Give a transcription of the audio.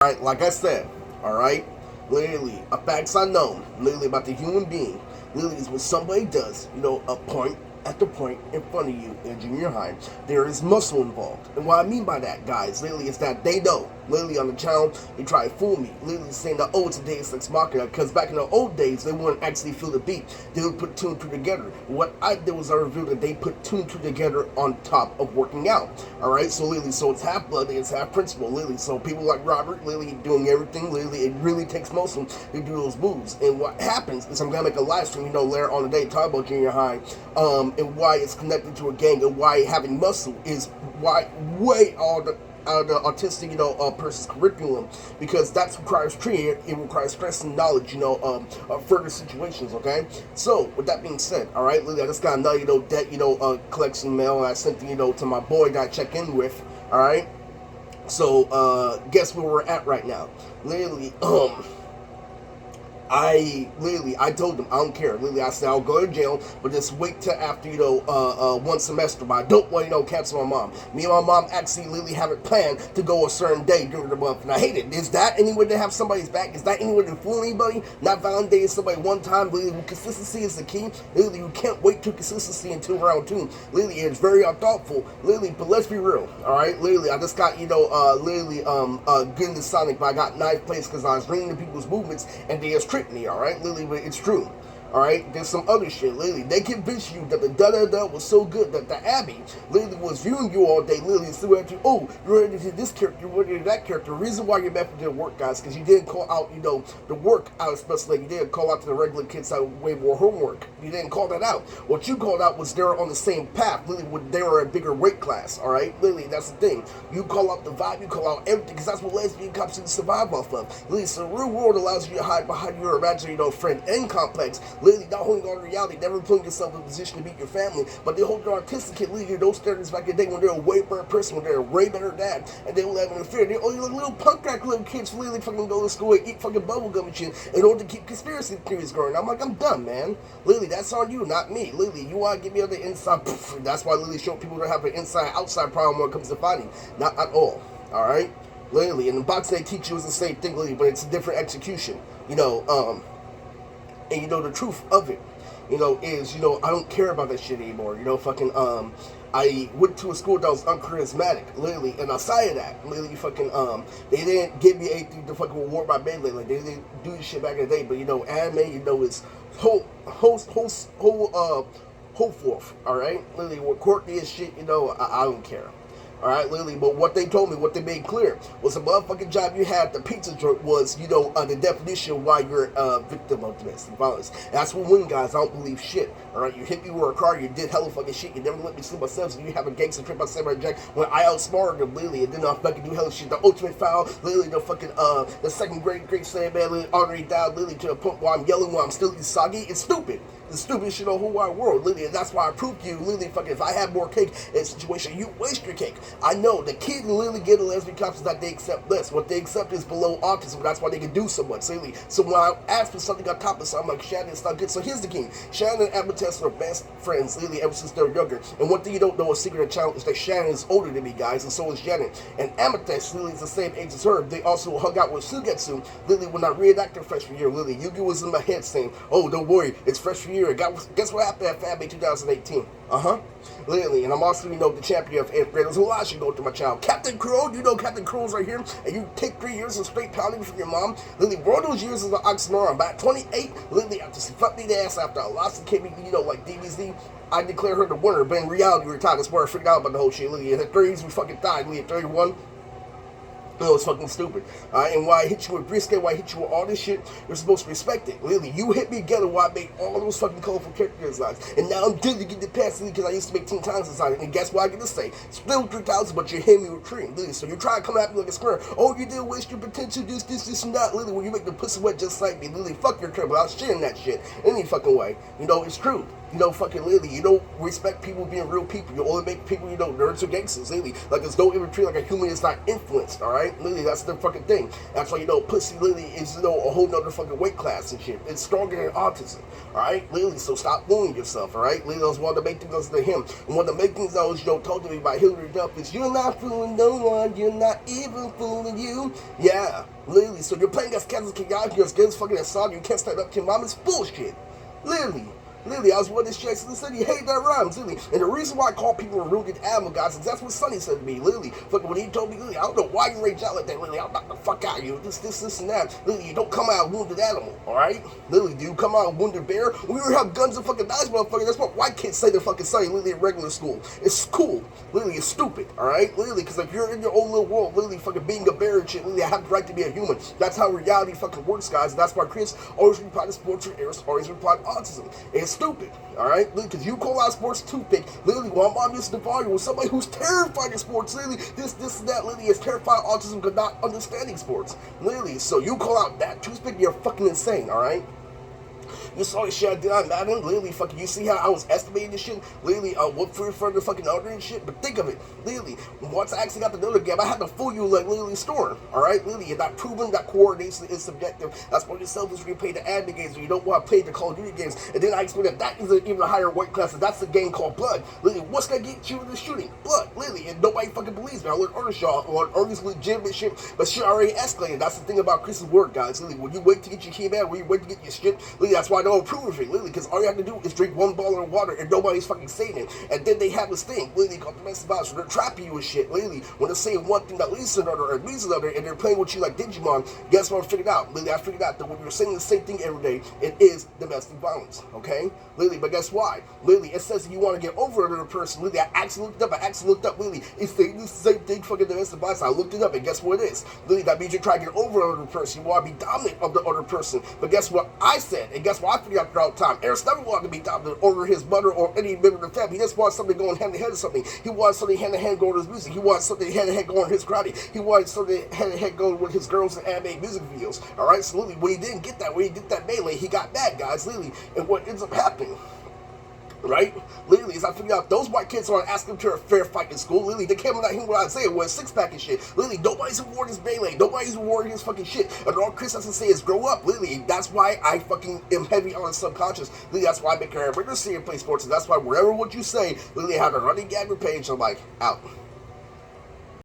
Alright, like I said, alright, literally, a facts unknown, literally about the human being, literally is when somebody does, a point at the point in front of you in junior high, there is muscle involved. And what I mean by that, guys, literally, is that they know. Literally on the channel, they try to fool me. Literally saying that, oh, it's a Deus Ex Machina, because back in the old days, they wouldn't actually feel the beat. They would put two and two together. What I did was I revealed that they put two and two together on top of working out. Alright, so literally, so it's half blood, it's half principle, literally. So people like Robert, literally doing everything, literally, it really takes most of them to do those moves. And what happens is I'm going to make a live stream, later on the day, talk about junior high, and why it's connected to a gang, and why having muscle is why way all the autistic, person's curriculum, because that requires training, it requires stress and knowledge, of further situations, okay? So, with that being said, alright, I just got another, debt, collection mail, and I sent, to my boy that I check in with, alright? So, guess where we're at right now? Literally, I told them I don't care. Literally, I said I'll go to jail, but just wait till after, one semester. But I don't want, cancel my mom. Me and my mom actually literally have it planned to go a certain day during the month, and I hate it. Is that any way to have somebody's back? Is that any way to fool anybody? Not validating somebody one time. Literally, consistency is the key. Literally, you can't wait to consistency until round two. Literally, it's very unthoughtful. Literally, but let's be real. All right, literally, I just got, good in the Sonic, but I got ninth place because I was reading the people's movements, and they just me, alright? Literally, but it's true. Alright, there's some other shit. Literally, they convince you that the da-da-da was so good that the Abby literally was viewing you all day. Literally, still at you, oh, you're ready to this character, you're ready to that character. The reason why your method didn't work, guys, because you didn't call out, the work out, especially. You didn't call out to the regular kids that way more homework. You didn't call that out. What you called out was they were on the same path. Literally, they were a bigger weight class, alright? Literally, that's the thing. You call out the vibe, you call out everything, because that's what lesbian cops should survive off of. Literally, so the real world allows you to hide behind your imaginary, friend and complex. Literally, not holding on to reality, never putting yourself in a position to beat your family, but they hold their artistic kid, literally those standards back in the day when they're a way better person, when they're a way better dad, and they will have an affair. They're only little punk rock little kids literally fucking go to school and eat fucking bubblegum and shit in order to keep conspiracy theories going. I'm like, I'm done, man. Literally, that's on you, not me. Literally, you want to give me on the inside, that's why literally show people don't have an inside-outside problem when it comes to fighting. Not at all, alright? Literally, and the boxing they teach you is the same thing, literally, but it's a different execution, and the truth of it, is, I don't care about that shit anymore. I went to a school that was uncharismatic, literally, and outside of that, literally, they didn't give me anything to fucking reward my Beyblade. Like, they didn't do this shit back in the day, but, anime, is whole forth, alright? Literally, what quirky is shit, I don't care. Alright, literally, but what they told me, what they made clear, was the motherfucking job you had at the pizza joint was, the definition of why you're a victim of domestic violence. That's what women guys, I don't believe shit. Alright, you hit me with a car, you did hella fucking shit, you never let me sleep myself, so you have a gangster trip by Samurai Jack when I outsmarted them, literally, and then I fucking do hella shit. The ultimate foul, literally, the second grade great slam, man, literally, already down, literally, to the point where I'm yelling while I'm still Usagi. It's stupid. The stupidest shit on the whole wide world, literally, and that's why I proved to you, literally, if I had more cake in a situation, you waste your cake. I know, the kid literally get the lesbian cops is that they accept less. What they accept is below autism, that's why they can do so much, literally. So when I ask for something on top of something, I'm like, Shannon, it's not good. So here's the key. Shannon and Amethyst are best friends, literally, ever since they're younger. And one thing you don't know, a secret of challenge, is that Shannon is older than me, guys, and so is Shannon. And Amethyst, literally, is the same age as her. They also hung out with Sugetsu, literally, when I reenacted freshman year, literally. Yugi was in my head saying, oh, don't worry, it's freshman year. Guess what happened at FAB 2018? Literally, and I'm also, the champion of 8th graders. Who else should go to my child? Captain Crow, Captain Crow's right here, and you take 3 years of straight pounding from your mom. Literally, bro, those years is an oxymoron. By 28, literally, after she fucked me the ass after I lost the KB, like DBZ, I declare her the winner, but in reality, we retired. That's where I figured out about the whole shit. Literally, in the 30s, we fucking died. Literally, at 31, it's fucking stupid. And why I hit you with brisket, why I hit you with all this shit, you're supposed to respect it. Literally, you hit me together while I made all those fucking colorful character designs. And now I'm done to get the past because I used to make 10 times design. And guess what I get to say? Still 3,000, but you hit me with cream. Literally, so you're trying to come at me like a square. Oh, you didn't waste your potential, this, and that. Literally, when you make the pussy wet just like me. Literally, fuck your crib, but I was shitting that shit. Any fucking way. It's true. fucking lately, you don't respect people being real people. You only make people, nerds or gangsters lately. Like, there's no even treat like a human is not influenced, alright? Literally, that's the fucking thing. That's why, pussy literally is, a whole nother fucking weight class and shit. It's stronger than autism, alright? Literally, so stop fooling yourself, alright? Literally, that was one of the main things to him. And one of the main things that was, told to me by Hillary Duff is, you're not fooling no one, you're not even fooling you. Yeah, literally, so you're playing against Kansas Kenyatta, you're against fucking Assad, you can't stand up to your mom, it's bullshit. Literally. Literally, I was one of this chicks in the city, hate that rhymes, literally. And the reason why I call people a real good animal, guys, is that's what Sonny said to me, literally. Fucking when he told me, literally, I don't know why you rage out like that, literally. I'll knock the fuck out of you, this, and that. Literally, you don't come out a wounded animal, alright? Literally, do you come out a wounded bear? We don't have guns and fucking knives, motherfucker. That's what white kids say to fucking Sonny, literally, in regular school. It's cool. Literally, it's stupid, alright? Literally, because if you're in your own little world, literally, fucking being a bear and shit, literally, I have the right to be a human. That's how reality fucking works, guys. And that's why Chris always replied to sports or Eris always replied to autism. It's stupid, alright? Because you call out sports toothpick, literally, while I'm on this volume with somebody who's terrified of sports, literally, this, and that, literally, is terrified of autism because not understanding sports, literally. So you call out that toothpick, you're fucking insane, alright? You saw the shit I did on Madden, literally, fucking, you see how I was estimating this shit, literally, what for the fucking order and shit, but think of it, literally, once I actually got the other game, I had to fool you like literally Storm, alright, literally, you're not proving that coordination is subjective, that's why yourself is repaid to add the games, or you don't want to play the Call of Duty games, and then I explained that is even a higher weight class, and that's the game called Blood, literally, what's gonna get you in the shooting? Blood, literally, and nobody fucking believes me, I learned Earnshaw on Ernie's legitimate shit, but shit already escalated, that's the thing about Chris's work, guys, literally, when you wait to get your keyman, when you wait to get your shit, literally, that's why I don't approve of it, literally, because all you have to do is drink one bottle of water and nobody's fucking saying it. And then they have this thing, literally, called domestic violence, so they're trapping you and shit, literally. When they're saying one thing that leads to another or leads to another, and they're playing with you like Digimon, guess what I figured out? Literally, I figured out that when you're saying the same thing every day, it is domestic violence, okay? Literally, but guess why? Literally, it says you want to get over another person. Literally, I actually looked it up, literally, it's the same thing, fucking domestic violence. I looked it up, and guess what it is? Literally, that means you're trying to get over another person. You want to be dominant of the other person. But guess what I said? And guess what I figured out throughout time? Eris never wanted to be dominant over his mother or any member of the family. He just wanted something going hand in hand or something. He wanted something hand in hand going with his music. He wanted something hand in hand going with his karate. He wanted something hand in hand going with his girls and anime music videos. Alright, so literally, when he didn't get that, when he did that melee, he got mad, guys, literally. And what ends up happening, right? Literally, as I figured out, those white kids aren't asking to a fair fight in school. Literally, they came out here with Isaiah with a six-pack and shit. Literally, nobody's rewarding his melee. Nobody's rewarding his fucking shit. And all Chris has to say is grow up. Literally, that's why I fucking am heavy on the subconscious. Literally, that's why I make her a regular see and play sports. And that's why wherever what you say, literally, I have a running gag page. I'm like, out.